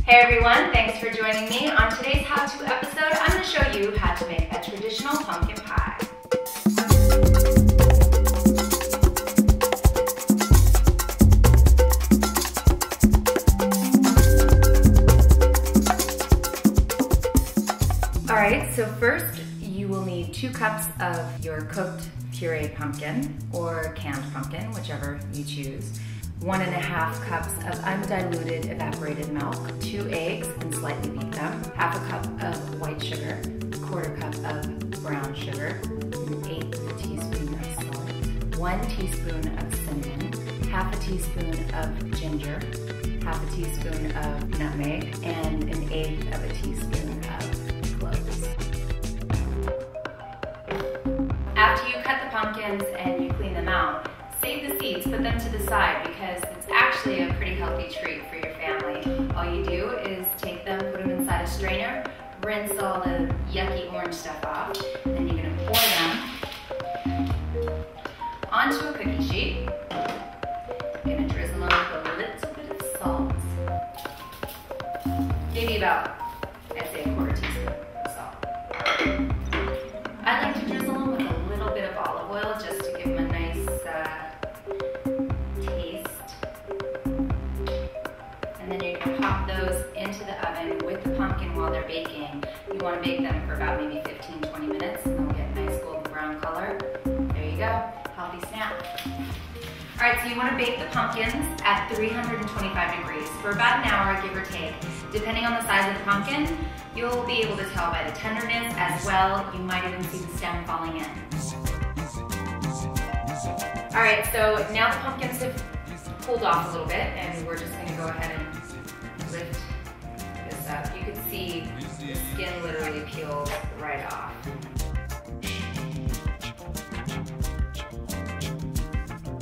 Hey everyone, thanks for joining me. On today's how-to episode, I'm going to show you how to make a traditional pumpkin pie. Alright, so first you will need 2 cups of your cooked pureed pumpkin or canned pumpkin, whichever you choose. 1.5 cups of undiluted evaporated milk, 2 eggs and slightly beat them, 1/2 cup of white sugar, 1/4 cup of brown sugar, 1/8 teaspoon of salt, 1 teaspoon of cinnamon, 1/2 teaspoon of ginger, 1/2 teaspoon of nutmeg, and 1/8 of a teaspoon of cloves. After you cut the pumpkins and you clean them out, save the seeds, put them to the side because it's actually a pretty healthy treat for your family. All you do is take them, put them inside a strainer, rinse all the yucky orange stuff off, then you're going to pour them onto a cookie sheet. You're going to drizzle them with a little bit of salt, maybe about, I'd say, 1/4 teaspoon of salt. I like to drizzle them with a little bit of olive oil just to give them a nice taste. And then you're going to pop those into the oven with the pumpkin while they're baking. You want to bake them for about maybe 15-20 minutes and they'll get a nice golden brown color. There you go, healthy snack. Alright, so you want to bake the pumpkins at 325 degrees for about an hour, give or take. Depending on the size of the pumpkin, you'll be able to tell by the tenderness as well. You might even see the stem falling in. Alright, so now the pumpkins have cooled off a little bit and we're just going to go ahead and lift this up. You can see the skin literally peels right off.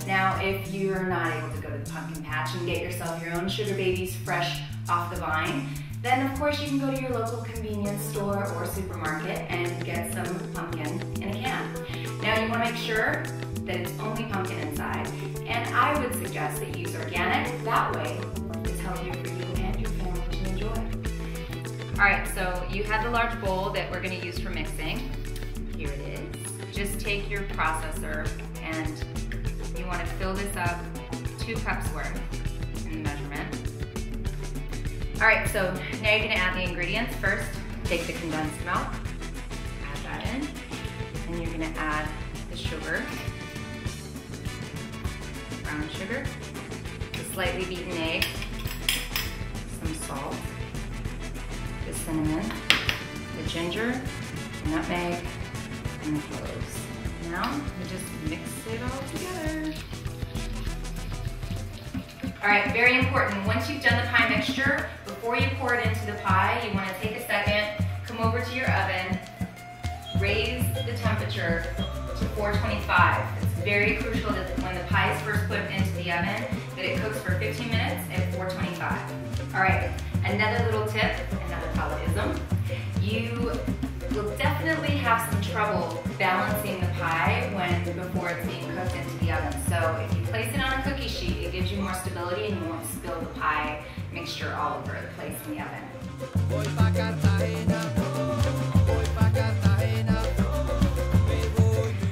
Now, if you're not able to go to the pumpkin patch and get yourself your own sugar babies fresh off the vine, then of course you can go to your local convenience store or supermarket and get some pumpkin in a can. Now you want to make sure that it's only pumpkin inside, and I would suggest that you use organic. That way it's healthier for you and your family to enjoy. Alright, so you have the large bowl that we're going to use for mixing. Here it is. Just take your processor and you want to fill this up 2 cups worth in the measurement. Alright, so now you're going to add the ingredients. First, take the condensed milk, add that in, and you're going to add the sugar, brown sugar, the slightly beaten egg, some salt, the cinnamon, the ginger, the nutmeg, and the cloves. Now, you just mix it all together. Alright, very important, once you've done the pie mixture, before you pour it into the pie, you want to take a second, come over to your oven, raise the temperature to 425. It's very crucial that when the pie is first put into the oven, that it cooks for 15 minutes at 425. Alright, another little tip, another Paulaism. You will definitely have some trouble balancing the pie before it's being cooked into the oven. So if you place it on a cookie sheet, it gives you more stability and you won't spill the pie mixture all over the place in the oven.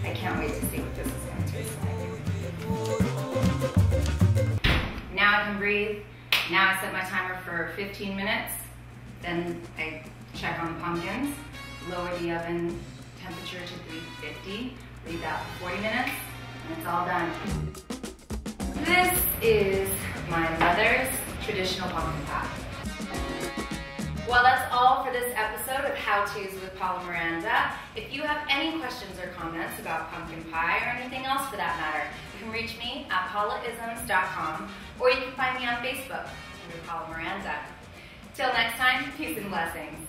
I can't wait to see what this is going to taste like. Now I can breathe. Now I set my timer for 15 minutes. Then I check on the pumpkins. Lower the oven temperature to 350, leave that for 40 minutes, and it's all done. This is my mother's traditional pumpkin pie. Well, that's all for this episode of How To's with Paula Miranda. If you have any questions or comments about pumpkin pie or anything else for that matter, you can reach me at paulaisms.com or you can find me on Facebook under Paula Miranda. Till next time, peace and blessings.